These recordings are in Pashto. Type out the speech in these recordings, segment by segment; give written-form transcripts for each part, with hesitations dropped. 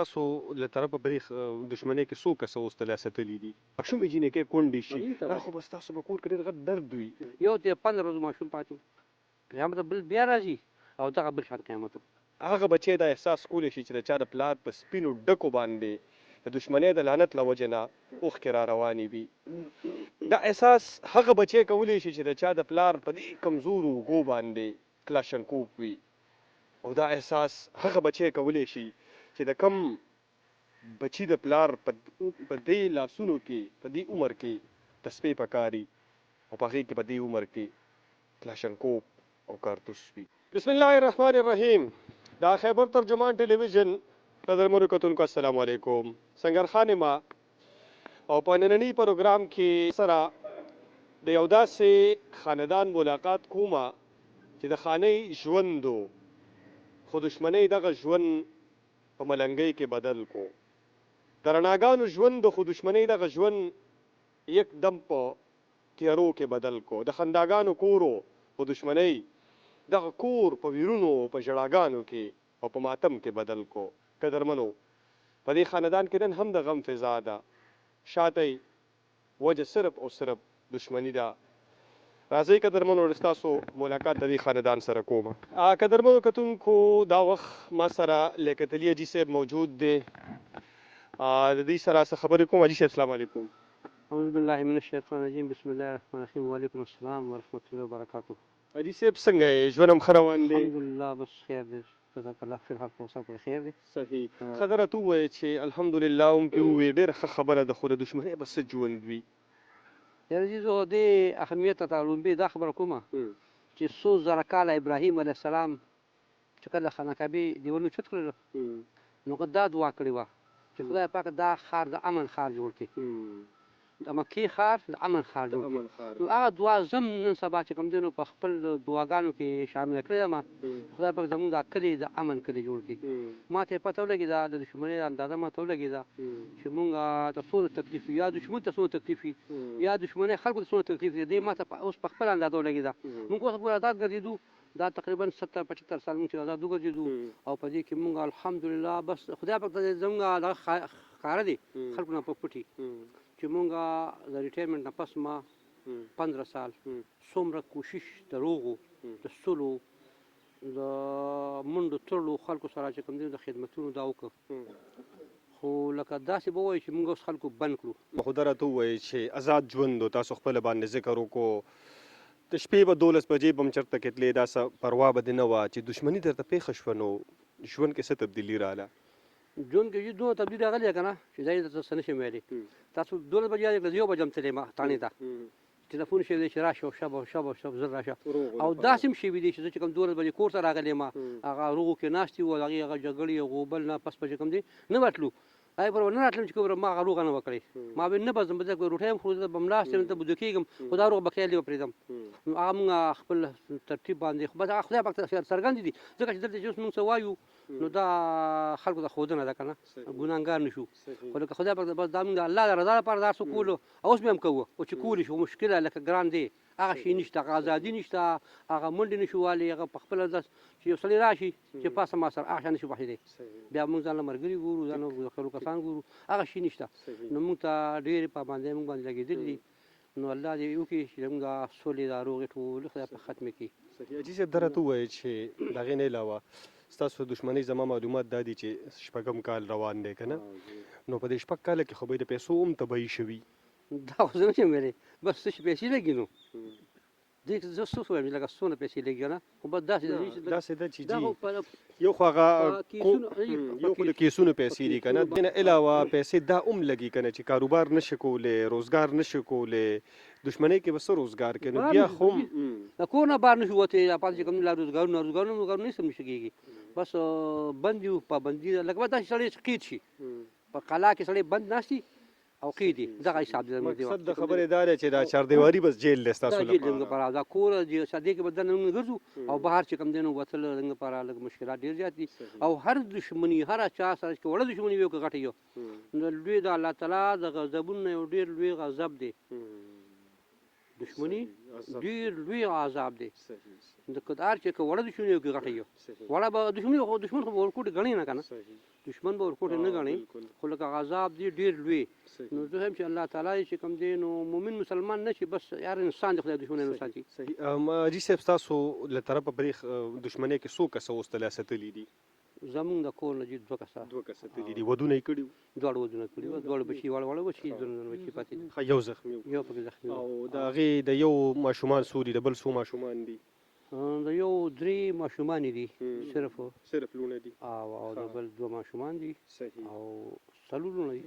ستاسو له طرفه په دې دښمنۍ کې څو کسه اوس ترلاسه ستلي دي؟ ماشومې جینکۍ کونډې شي دا خو به ستاسو په کور کې ډېر غټ درد وي. یو ته 15 ورځې ماشوم پاتې و، قیامت بل بیا راځي او دغه بل شان قیامت و. هغه بچی دا احساس کولی شي چې د چا د پلار په سپینو ډکو باندې د دښمنۍ د لعنت له وجې نه اوښکې را روانې وي. دا احساس هغه بچی کولی شي چې د چا د پلار په دې کمزورو اوږو باندې کلاشنکوف وي. او دا احساس هغه بچی کولی شي چې د کم بچی د پلار په دې لاسونو کې په دې عمر کې تسبیح پکاري او په هغې کې په دې عمر کې کلاشنکوف او کارتوس وي. بسم الله الرحمن الرحیم. دا خیبر ترجمان ټلویزیون قدرمنو کتونکو السلام علیکم. سنگر خان ما او په ننني پروګرام کې سره د یو داسې خاندان ملاقات کومه چې د خانۍ ژوندو خو دښمنۍ دغه ژوند په ملنګۍ کې بدل کو. د رڼاګانو ژوند خو دښمنۍ دغه ژوند یک دم په تیارو کې بدل کو. د خنداګانو کورو خو دښمنۍ دغه کور په ویرونو په ژړاګانو کې او په ماتم کې بدل کو. قدرمنو په دې خاندان کې نن هم د غم فضا ده. شاته وجه صرف او صرف دښمني ده. راځئ قدرمنو ستاسو ملاقات د دې خاندان سره کومه. قدرمنو کتونکو دا وخت ما سره لیکتلي حاجي صاحب موجود دی. د دې سره څه خبرې کوم. حاجي صاحب السلام علیکم. اعوذ بالله من الشیطان الرجیم بسم الله الرحمن الرحیم وعلیکم السلام ورحمۃ اللہ وبرکاتہ. حاجي صاحب څنګه یې؟ ژوند هم ښه روان دی؟ الحمدلله بس خیر دی. جزاک الله خیر حق اوسه په خیر دی. صحیح. خبره ته ووایې چې الحمدلله هم پې ووایې ډېره ښه خبره ده خو د دښمنۍ به څه ژوند وي. یاره زه دې اهمیت ته لومبې دا خبره کومه چې څو زره کاله ابراهیم علیه السلام چې کله خانه کعبې دیوالونه چت کړل نو دا دعا کړې وه چې خدای پاک دا ښار د امن ښار جوړ کړي، د مکې ښار د امن ښار جوړ کړي. نو هغه دعا زم نن سبا چې کوم دی نو په خپل دعاګانو کې شامله کړې یم خدای پاک زموږ دا کلي د امن کلي جوړ کړي. ما ته یې پته ولګېده د دښمنۍ اندازه ما ته ولګېده چې مونږ ته څومره تکلیف وي یا دښمن ته څومره تکلیف وي یا دښمنۍ خلکو ته څومره تکلیف دی. دې ما ته اوس په خپله اندازه ولګېده. مونږ اوس پورې ازاد ګرځېدو دا تقریبا 70-75 سال مونږ چې ازاد وګرځېدو او په دې کې مونږ الحمدلله بس خدای پاک ته زموږ دغه ښکاره دی خلکو نه په پټي چې مونږ د ریټایرمنټ نه پس ما 15 سال څومره کوشش د روغو د سلو د منډو تړلو خلکو سره چې کوم دی د خدمتونو دا وکړ خو لکه داسې به ووایي چې موږ اوس خلکو بند کړو. خو دا راته ووایي چې ازاد ژوند و تاسو خپله باندې ذکر وکړو د شپې به 12 بجې به هم چېرته کې تلې داسې پروا به دې نه وه چې دښمني درته پېښه شوه نو ژوند کې څه تبدیلي راغله؟ ژوند کې دومره تبدیلي راغلی که نه چې دا یې درته څه نشم ویلی. تاسو 12 بجې یاد کړه 1 بجه هم تللی ما تاڼې ته ټلیفون شوی دی چې راشه شبه ژر راشه او داسې هم شوي دي چې زه چې کوم 12 بجې کور ته راغلی یم هغه روغو کې ناستې وو هغې هغه جګړې غوبل نه پس به چې کوم دی نه به تلو هغې پر نه راتلم چې کوم ما هغه روغه نه وکړې ما به نه به ځم به ځکه روټۍ هم خورو زه به ملاست یم ته به ویده کېږم خو دا روغ به خیالي به پرېږدم. نو هغه مونږ خپل ترتیب باندې خو بس هغه خدای پاک ته څرګند دي ځکه چې دلته چې اوس مونږ څه وایو نو دا خلکو ته ښودنه ده که نه ګناهګار نه شو خو لکه خدای پاک بس دا مونږ د الله د رضا لپاره دا څه کولو اوس به هم کوو او چې کولی شو مشکله لکه ګران دی هغه شی نشته هغه ازادي نشته هغه منډې نه شو والی هغه په خپله چې یو سړی راشي چې پاسه ما سره هغه شی نه شو بخېدی بیا مونږ ځان له ملګري ګورو ځان له خپلو کسان ګورو هغه شی نشته. نو مونږ ته ډېرې پابندۍ مونږ باندې لګېدلي دي نو الله دې وکړي چې زموږ دا سولې دا روغې ټولې خدای پاک ختمې کړي. حاجي صاحب دا راته ووایئ چې د هغې نه علاوه ستاسو دښمنۍ زما معلومات دا دي چې شپږم کال روان دی که نه نو په دې شپږ کاله کې خو به د پیسو هم تباهي شوي. دا خو زه نشم ویلی بس څه چې پیسې لګي نو دې زه څه وایم لکه څونه پیسې لګي که نه خو بس داسې ده چې یو خو هغه یو خو د کیسونو پیسې دي که نه دې نه علاوه پیسې دا هم لګي که نه چې کاروبار نه شي کولی روزګار نه شي کولی دښمنۍ کې به څه روزګار کوي نو بیا خو هم د کور نه بار نه شو وتی پاتې چې کوم لا روزګارونه نه سم نشي کېږي بس بند یو پابندي ده لکه داسې سړی قید شي په قلا کې سړی بند ناستي او قیدي دغه حساب دی. مقصد د خبرې دا دی چې دا چاردیواري بس جیل دی ستاسو لپاره دا کور دې کې به دننه موږ ګرځو او بهر چې کوم دی نو وتل زموږ لپاره لږ مشکلات ډېر زیات دي او هر دښمني هر چا سره چې وړه دښمني وي او که غټه یو نو لوی د الله تعالی د غضبونو یو ډېر لوی غضب دی دشمني عذاب. ډېر لوی عذاب دی صحیح د کدار چې که وړه دشمني یو کې غټه یو صحیح وړه به دشمن خو به ورکوټې ګڼي نه که نه صحیح دشمن به ورکوټې نه ګڼي بالکل خو لکه عذاب دی ډېر لوی صحیح نو زه هم چې الله تعالی چې کوم دی نو مؤمن مسلمان نه شي بس یار انسان د خدای دشمنی نه ساتي صحیح حاجي صاحب تاسو له طرفه پرې دشمنۍ کې څو کسه اوس تله ستلي دي زمونږ د کور نه چې دوه کسه دوه کسه تلي دي ودونه یې کړي دواړه ودونه کړي وو دواړه بچي واړه بچي زنونه بچي پاتې دي ښه یو زخمي و. یو پکې زخمي و. او د هغې د یو ماشومان څو دي د بل څو ماشومان دي د یو درې ماشومان دي صرف صرف لونه دي او د بل دوه ماشومان دي صحیح او څلور لونه دي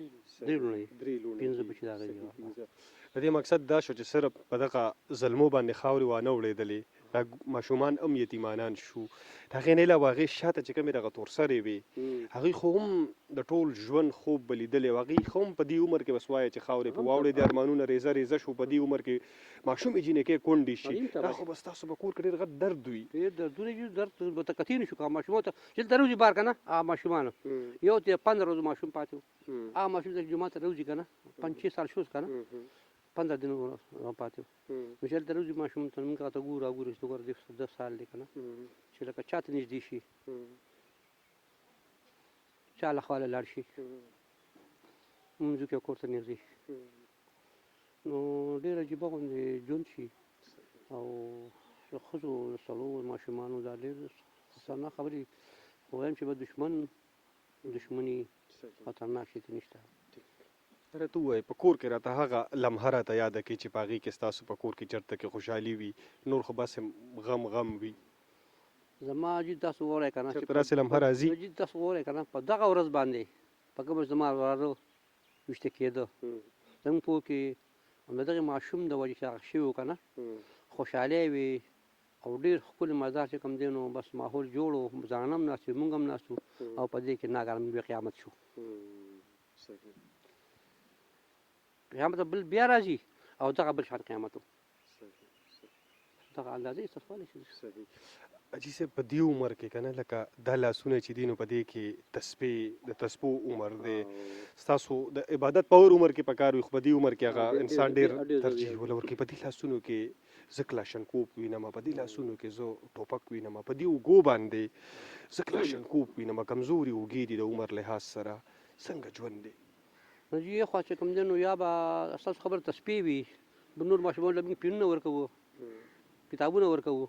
درې لونه دي درې لونه پنځه بچي د هغې دي د دې مقصد دا شو چې صرف په دغه ظلمو باندې خاورې وانه وړېدلې دا ماشومان هم یتیمانان شو د هغې نه علاوه هغې شاته چې کومې دغه تورسرې وې هغوی خو هم د ټول ژوند خوب به لیدلی و هغوی خو هم په دې عمر کې بس وایه چې خاورې په واوړې د ارمانونه ریزه ریزه شو په دې عمر کې ماشومې جینکې کونډې شي دا خو بس تاسو به کور کې ډېر غټ درد وي ډېر دردونه دي درد به ته کتلی نه شو که ماشومانو ته چې دلته روزي بار که نه ماشومانو یو ته 15 ورځو ماشوم پاتې و هغه ماشوم ته جومات ته روزي که نه 5-6 سال شوز که نه 15 دن پاتې و نو چې هلته روزي ماشوم ته موږ هغه ته ګورو چې ګوره 10 سال دی که نه چې لکه چا ته نږدې شي چا له خوا لاړ شي مونځو کې کور ته نږدې شي نو ډېر عجیبه غوندې ژوند شي او د ښځو د څلورو ماشومانو دا ډېر خطرناک خبرې خو وایم چې به دشمني خطرناک شي ته نشته راته ووایه په کور کې راته هغه لمحه راته یاده کړي چې په هغې کې ستاسو په کور کې چېرته کې خوشحالي وي نور خو بس غم وي زما جید تاسو ووایئ که نه چېرته داسې لمحه راځي جید تاسو ووایئ که نه په دغه ورځ باندې په کومه زما وراره ویشته کېده زموږ په کې د دغې ماشوم د وجې چې هغه شوي و که نه خوشحالي وي او ډېر ښکلي مزار چې کوم دی نو بس ماحول جوړ و ځانان هم ناست وو موږ هم ناست وو او په دې کې ناګهانه بیا قیامت شو قیامت بل بیا راځي او دغه بل شان قیامت و دغه اندازې استفاده شي حاجي صاحب په دې عمر کې که نه لکه دا لاسونه چې دي نو په دې کې د تسبو عمر دی ستاسو د عبادت په عمر کې پکار وي خو په دې عمر کې هغه انسان ډېر ترجیح ولورکوي په دې لاسونو کې زه کلاشنکوپ وینم په دې لاسونو کې زه ټوپک وینم په دې اوږو باندې زه کلاشنکوپ وینم کمزوري اوږې دي د عمر لحاظ سره څنګه ژوند دی نو یې خوا چې کوم دی نو یا به ستاسو خبره تسبې وي به نور ماشومانو له موږ پینونه ورکوو کتابونه ورکوو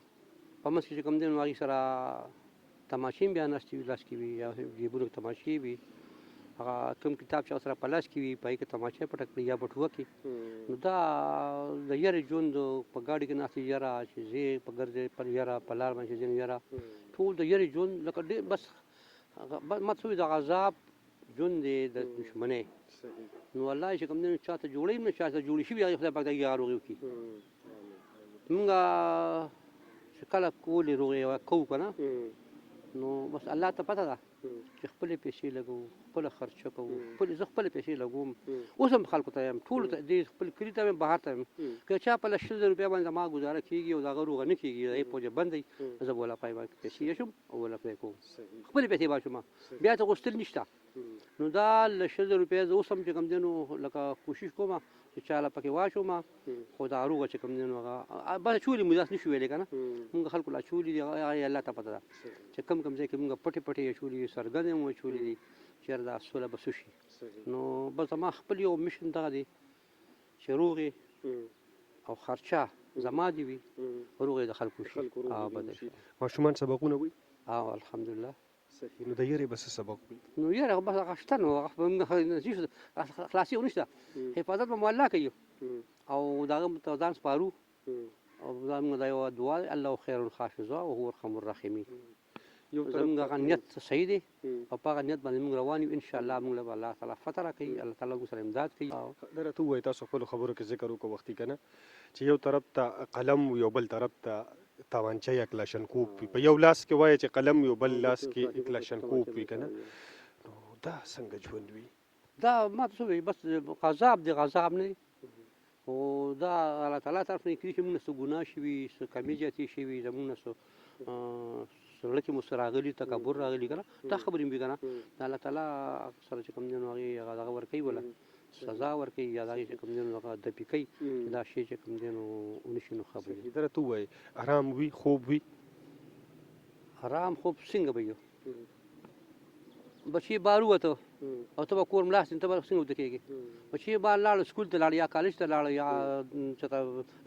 په منځ کې چې کوم دی نو هغې سره تماشې هم بیا ناستې وي لاس کې وي یا جیبونو کې تماشې وي هغه کوم کتاب چې سره په لاس کې وي په هغې کې تماچه پټه کړي یا بټوه کې نو دا د یارې ژوند په ګاډي کې ناستې یاره چې زه په ګرځې پر یاره په لار باندې چې ځینې یاره ټول د یارې ژوند لکه ډېر بس ما ته د عذاب ژوند دی د دشمنۍ نو الله چې کوم دی نو چاته جوړوي نه چاته جوړې شوي هغې خدای پاک د هغې روغې وکړي مونږ چې کله کولې روغې کوو که نه نو بس الله ته پته ده چې خپلې پیسې لګوو خپله خرچه کوو زه خپلې پیسې لګوم اوس هم خلکو ته یم ټولو ته دې خپل کلي ته یم بهر ته یم که چا په 100,000 روپۍ باندې زما ګزاره کېږي او د هغه روغه نه کېږي د هغې پوجه بند دی زه به وله پای باندې پیسې اچوم او وله پرې کوم خپلې پیسې به اچوم بیا ته غوښتل نشته نو دا 100,000 روپۍ زه اوس هم چې کوم دی نو لکه کوشش کوم چې چا له پکې واچوم خو دا روغه چې کوم دی نو هغه بس اچولي مو داسې نه شو ویلی که نه مونږ خلکو له اچولي دي هغه الله ته پته ده چې کوم ځای کې مونږ پټې اچولي دي څرګندې مو اچولي دي چېرې دا سوله به څه شي نو بس زما خپل یو مشن دغه دی چې روغې او خرچه زما دې وي روغې د خلکو شي بدل شي ماشومان سبقونه وایي الحمدلله صحیح نو د یارې به څه سبق وي نو یاره بس هغه شته نو هغه خلاصي خو نشته حفاظت به مو الله کوي او د هغه ته ځان سپارو او زموږ دا یوه دعا دی الله خیر الحافظه او هو ارحم الراحمین زموږ هغه نیت صحیح دی او په هغه نیت باندې موږ روان یو انشاءالله موږ له به الله تعالی فتح راکوي الله تعالی موږ سره امداد کوي دا راته ووایي تاسو خپلو خبرو کې ذکر وکړو وختي که نه چې یو طرف ته قلم یو بل طرف ته تاوانچه یا کلاشنکوپ وي په یو لاس کې وایه چې قلم یو بل لاس کې کلاشنکوپ وي که نه نو دا څنګه ژوند وي دا ما ته څه وایي بس غذاب دی غذاب نه دی خو دا الله تعالی طرف نه کړي چې موږ نه څه ګناه شوي څه کمې زیاتې شوي زموږ نه څه زړه کې مو څه راغلي تکبر راغلي که نه دا خبرې مې وي که نه د الله تعالی سره چې کوم دی نو هغې هغه ورکوي وله سزا ورکوي یا د هغې چې کوم دی نو هغه دفي کوي چې دا شی چې کوم دی نو ونشي نو ښه به وي. دا راته ووایي ارام وي خوب وي آرام خوب څنګه به وي بچي بار ووته او ته به کور ملاست ته به څنګه ویده کېږي بچي بار لاړ سکول ته لاړ یا کالج ته لاړ یا چېرته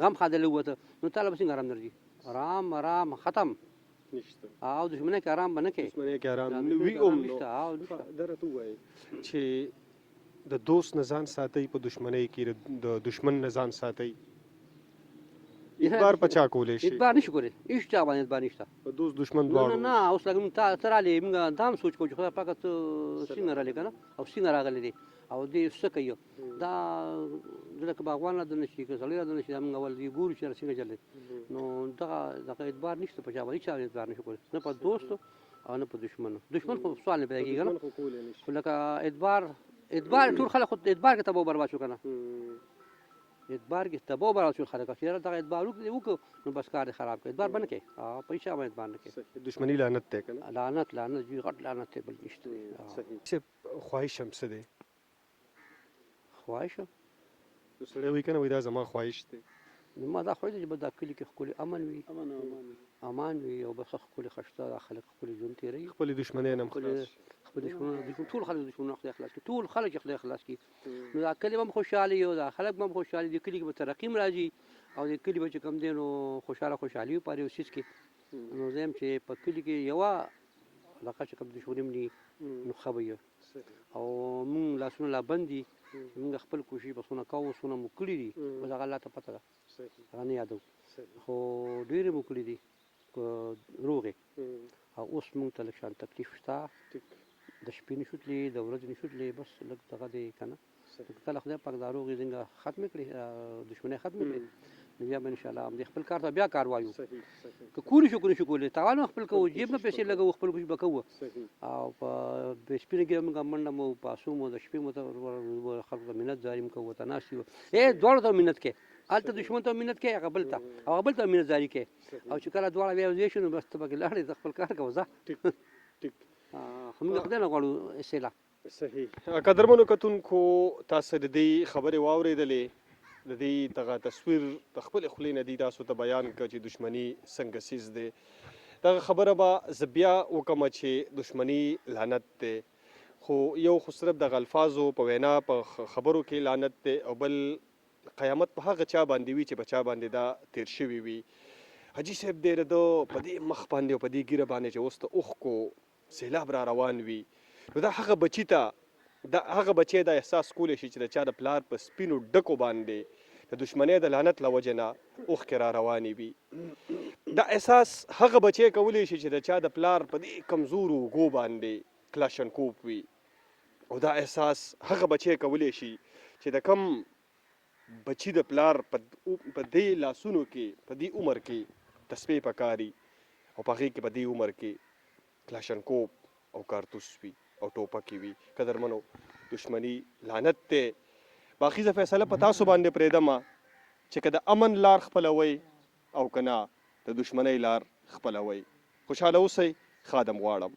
غم خادلی ووته نو تا له به څنګه آرام درځي آرام ختم نشته او دښمنۍ کې آرام به نه کوې دښمنۍ کې آرام وي هم نو نشته او نشته دا راته ووایي چې د دوست نه ځان ساتئ په دښمنۍ کې د دښمن نه ځان ساتئ اعتبار په چا کولی شي اعتبار نشي کولی هېڅ چا باندې اعتبار نشته په دوست دښمن نه دواړو نه اوس لکه موږ ته رالې موږ دا هم سوچ کوو چې خدای پاکه ته څنګه رالې که نه او څنګه راغلی دی او دې څه کوي دا زه که باغوان را دننه شي که سړی را دننه شي دا موږ اول دې ګورو چې څنګه چل دی نو دغه اعتبار نشته په چا باندې هېڅ چا اعتبار نشي کولی نه په دوستو او نه په دښمنو دښمن خو سوال نه پیدا کېږي که نه خو لکه اعتبار ټول خلک خو اعتبار کې تباہ برباد شو که نه اعتبار کې تباہ برباد شو خلک چې یاره دغه اعتبار وکړو نو بس کار دې خراب کړي اعتبار به نه کوي په هېڅ چا باندې اعتبار نه کوي دښمني لعنت دی که نه لعنت جوی غټ لعنت دی بل نشته صاحب خواهش هم څه دی خواهش سړی وایي که نه وایي دا زما خواهش دی نو ما دا خواهش دی چې به دا کلي کې ښکلي امن وي امان وي او بس ښکلي ښایسته دا خلک ښکلي ژوند تېروي خپلې دښمنۍ نه هم خلاص شي خپل دښمنان ټول خلک دښمنان خدای خلاص کړي ټول خلک چې خدای خلاص کړي نو دا کلي به هم خوشحالي او دا خلک به هم خوشحالي دي کلي کې به ترقي هم راځي او د کلي به چې کوم دی نو خوشحالي وي په هر یو څیز کې نو زه یم چې په کلي کې یوه علاقه چې کوم دښمني هم نه وي نو ښه به وي او مونږ لاسونه لا بند دي مونږ خپل کوشش به څونه کوو څونه مو کړي دي اوس هغه الله ته پته ده هغه نه یادوو خو ډېرې مو کړي دي روغې او اوس مونږ ته لږ شان تکلیف شته د شپې نشو تللی د ورځې نشو تللی بس لږ دغه دی که نه کله خدای پاک دا روغې څنګه ختمې کړي دښمنۍ ختمې کړي نو بیا به انشاءالله همدې خپل کار ته بیا کار وایو که کولی شو که نشو کولی تاوان هم خپل کوو جیب نه پیسې لګوو خپل کوشش به کوو او په سپینه ګیره موږ منډه مو پاسو مو د شپې مو ته خلکو ته منت جاري مو کوو ورته ناست یو دواړو ته منت کوې هلته دښمن ته منت کوې هغه بل ته او هغه بل ته منت جاري کوې او چې کله دواړه بیا یوځای شو نو بس ته پکې لاړې ته خپل کار کوه ځه خو موږ خدای نه غواړو اصطلاح صحیح قدرمنو کتونکو تاسو د دې خبرې واورېدلې د دې دغه تصویر د خپلې خولې نه دي تاسو ته بیان کړه چې دښمني څنګه څیز دی دغه خبره به زه بیا وکړم چې دښمني لعنت دی خو یو خو صرف دغه الفاظو په وینا په خبرو کې لعنت دی او بل قیامت په هغه چا باندې وي چې په چا باندې دا تیر شوي وي حاجي صاحب دی د په دې مخ باندې او په دې ګیره باندې چې اوس د اوښکو سیلاب را روان وي نو دا هغه بچي ته دا هغه بچی دا احساس کولی شي چې د چا د پلار په سپینو ډکو باندې د دښمنۍ د لعنت له وجې نه اوښکې را روانې وي دا احساس هغه بچی کولی شي چې د چا د پلار په دې کمزورو اوږو باندې کلاشنکوپ وي او دا احساس هغه بچی کولی شي چې د کم بچي د پلار په دې لاسونو کې په دې عمر کې تسبیح پکاري او په هغې کې په دې عمر کې کلاشنکوپ او کارتوس وي او ټوپکې وي قدرمنو دښمني لعنت دی باقي زه فیصله په تاسو باندې پرېږدمه چې که د امن لار خپلوئ او که نه د دښمنۍ لار خپلوئ خوشحاله اوسئ خادم غواړم